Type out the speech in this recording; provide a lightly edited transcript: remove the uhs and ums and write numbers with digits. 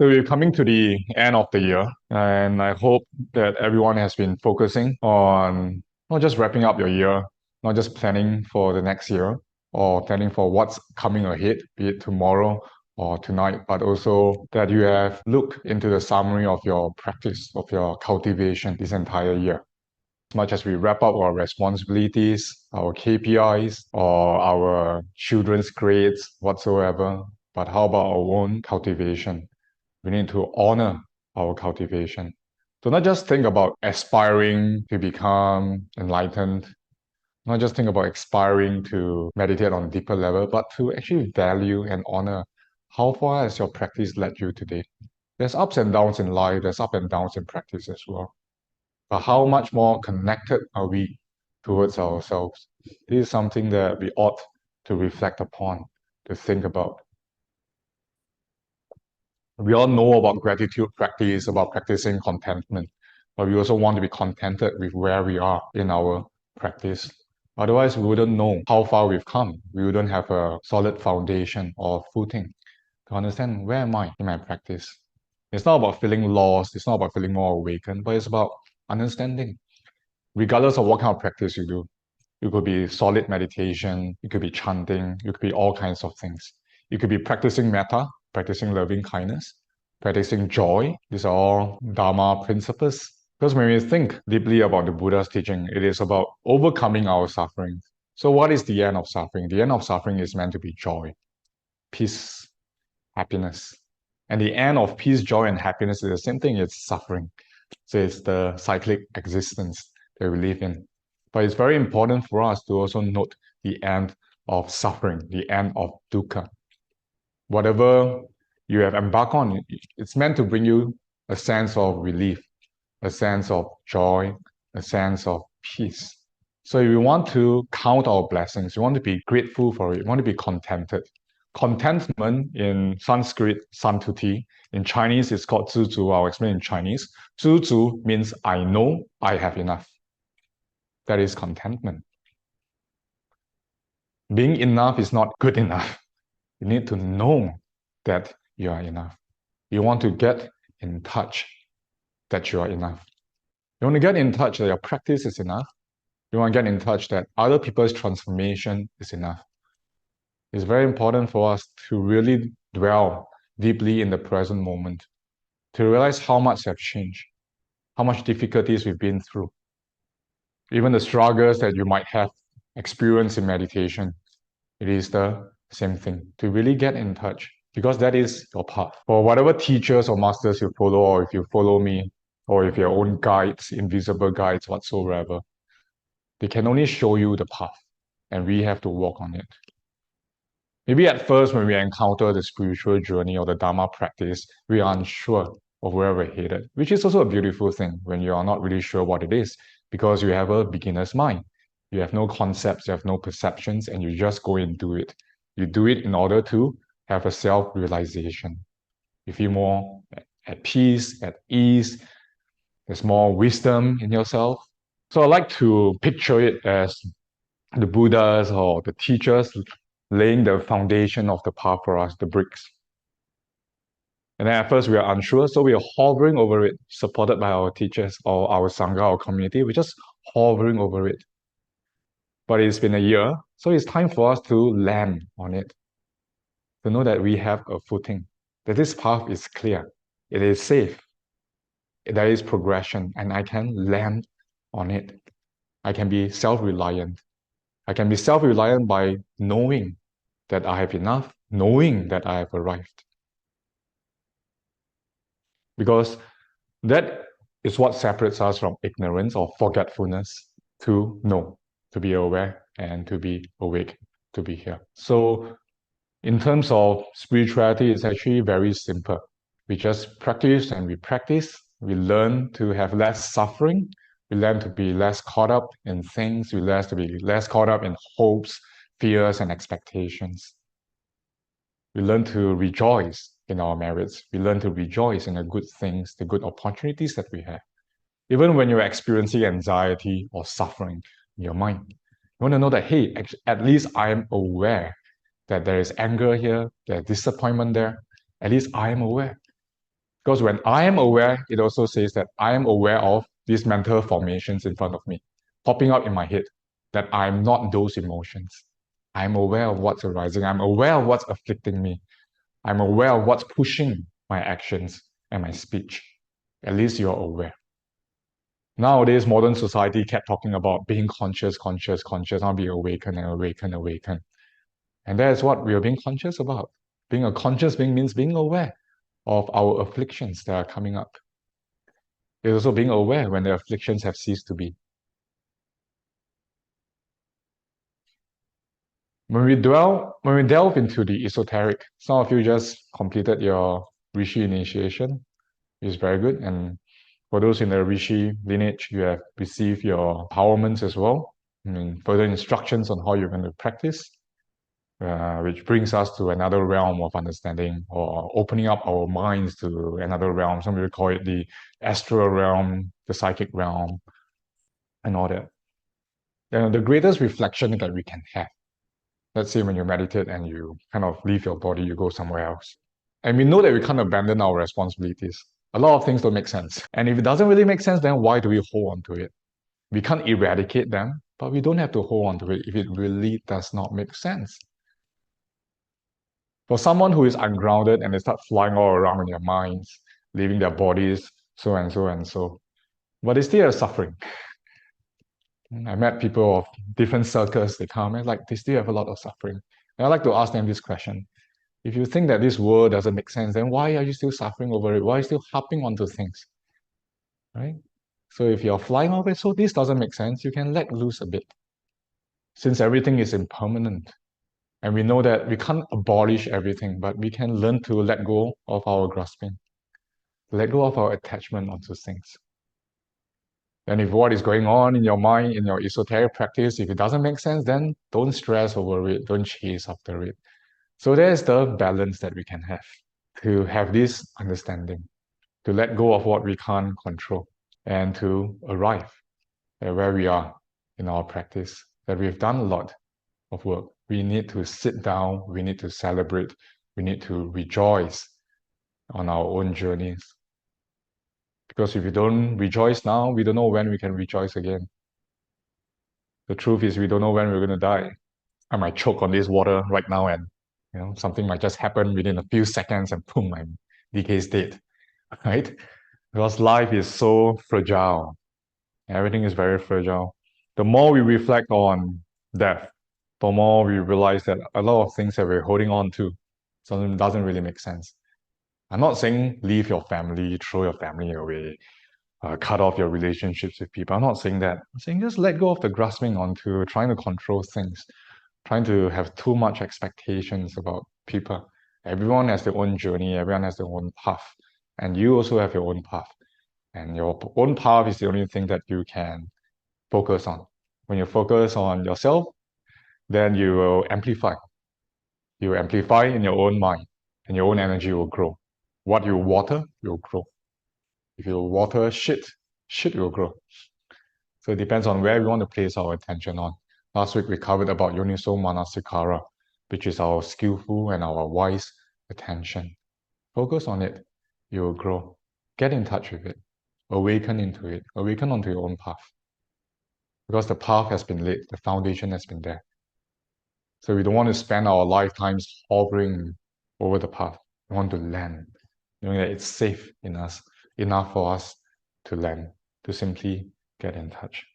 So we're coming to the end of the year, and I hope that everyone has been focusing on not just wrapping up your year, not just planning for the next year or planning for what's coming ahead, be it tomorrow or tonight, but also that you have looked into the summary of your practice, of your cultivation this entire year. As much as we wrap up our responsibilities, our KPIs, or our children's grades, whatsoever, but how about our own cultivation? We need to honor our cultivation. So not just think about aspiring to become enlightened, not just think about aspiring to meditate on a deeper level, but to actually value and honor how far has your practice led you today. There's ups and downs in life, there's ups and downs in practice as well. But how much more connected are we towards ourselves? This is something that we ought to reflect upon, to think about. We all know about gratitude practice, about practicing contentment, but we also want to be contented with where we are in our practice. Otherwise, we wouldn't know how far we've come. We wouldn't have a solid foundation or footing to understand where am I in my practice. It's not about feeling lost, it's not about feeling more awakened, but it's about understanding. Regardless of what kind of practice you do, it could be solid meditation, it could be chanting, it could be all kinds of things. You could be practicing metta, practicing loving kindness, practicing joy. These are all Dharma principles. Because when we think deeply about the Buddha's teaching, it is about overcoming our suffering. So what is the end of suffering? The end of suffering is meant to be joy, peace, happiness. And the end of peace, joy, and happiness is the same thing, it's suffering. So it's the cyclic existence that we live in. But it's very important for us to also note the end of suffering, the end of dukkha. Whatever you have embarked on, it's meant to bring you a sense of relief, a sense of joy, a sense of peace. So if we want to count our blessings, we want to be grateful for it, we want to be contented. Contentment in Sanskrit, santuti. In Chinese, it's called zizu. I'll explain in Chinese. Zizu means I know I have enough. That is contentment. Being enough is not good enough. You need to know that you are enough. You want to get in touch that you are enough. You want to get in touch that your practice is enough. You want to get in touch that other people's transformation is enough. It's very important for us to really dwell deeply in the present moment, to realize how much have changed, how much difficulties we've been through, even the struggles that you might have experienced in meditation. It is the same thing, to really get in touch, because that is your path. For whatever teachers or masters you follow, or if you follow me, or if your own guides, invisible guides whatsoever, they can only show you the path, and we have to walk on it. Maybe at first, when we encounter the spiritual journey or the Dharma practice, we are unsure of where we're headed, which is also a beautiful thing when you are not really sure what it is, because you have a beginner's mind. You have no concepts, you have no perceptions, and you just go and do it. You do it in order to have a self-realization. You feel more at peace, at ease, there's more wisdom in yourself. So I like to picture it as the Buddhas or the teachers laying the foundation of the path for us, the bricks. And then at first we are unsure, so we are hovering over it, supported by our teachers or our Sangha, our community. We're just hovering over it. But it's been a year, so it's time for us to land on it, to know that we have a footing, that this path is clear, it is safe, there is progression, and I can land on it. I can be self-reliant. I can be self-reliant by knowing that I have enough, knowing that I have arrived. Because that is what separates us from ignorance or forgetfulness to know, to be aware and to be awake, to be here. So in terms of spirituality, it's actually very simple. We just practice and we practice. We learn to have less suffering. We learn to be less caught up in things. We learn to be less caught up in hopes, fears, and expectations. We learn to rejoice in our merits. We learn to rejoice in the good things, the good opportunities that we have. Even when you're experiencing anxiety or suffering in your mind, you want to know that, hey, at least I'm aware that there is anger here, there's disappointment there. At least I am aware. Because when I am aware, it also says that I am aware of these mental formations in front of me, popping up in my head, that I'm not those emotions. I'm aware of what's arising. I'm aware of what's afflicting me. I'm aware of what's pushing my actions and my speech. At least you're aware. Nowadays, modern society kept talking about being conscious, conscious, conscious, not be awakened and awaken, awaken. And that is what we are being conscious about. Being a conscious being means being aware of our afflictions that are coming up. It's also being aware when the afflictions have ceased to be. When we delve into the esoteric, some of you just completed your Rishi initiation, which is very good. And for those in the Rishi lineage, you have received your empowerments as well. I mean, further instructions on how you're going to practice, which brings us to another realm of understanding or opening up our minds to another realm. Some people call it the astral realm, the psychic realm, and all that. The greatest reflection that we can have, let's say when you meditate and you kind of leave your body, you go somewhere else. And we know that we can't abandon our responsibilities. A lot of things don't make sense. And if it doesn't really make sense, then why do we hold on to it? We can't eradicate them, but we don't have to hold on to it if it really does not make sense. For someone who is ungrounded and they start flying all around in their minds, leaving their bodies, so and so and so, but they still are suffering. I met people of different circles, they come and like they still have a lot of suffering. And I like to ask them this question. If you think that this world doesn't make sense, then why are you still suffering over it? Why are you still harping onto things? Right? So if you're flying off it, so this doesn't make sense, you can let loose a bit. Since everything is impermanent, and we know that we can't abolish everything, but we can learn to let go of our grasping, let go of our attachment onto things. And if what is going on in your mind, in your esoteric practice, if it doesn't make sense, then don't stress over it, don't chase after it. So there's the balance that we can have this understanding, to let go of what we can't control, and to arrive at where we are in our practice, that we've done a lot of work. We need to sit down, we need to celebrate, we need to rejoice on our own journeys. Because if we don't rejoice now, we don't know when we can rejoice again. The truth is we don't know when we're going to die. I might choke on this water right now and something might just happen within a few seconds and boom, my DK is dead, right? Because life is so fragile. Everything is very fragile. The more we reflect on death, the more we realize that a lot of things that we're holding on to doesn't really make sense. I'm not saying leave your family, throw your family away, cut off your relationships with people. I'm not saying that. I'm saying just let go of the grasping onto trying to control things, trying to have too much expectations about people. Everyone has their own journey, everyone has their own path, and you also have your own path. And your own path is the only thing that you can focus on. When you focus on yourself, then you will amplify. You will amplify in your own mind, and your own energy will grow. What you water will grow. If you water shit will grow. So it depends on where we want to place our attention on. Last week we covered about Yoniso Manasikara, which is our skillful and our wise attention. Focus on it, you will grow. Get in touch with it. Awaken into it. Awaken onto your own path. Because the path has been laid, the foundation has been there. So we don't want to spend our lifetimes hovering over the path. We want to land, knowing that it's safe enough for us to land, to simply get in touch.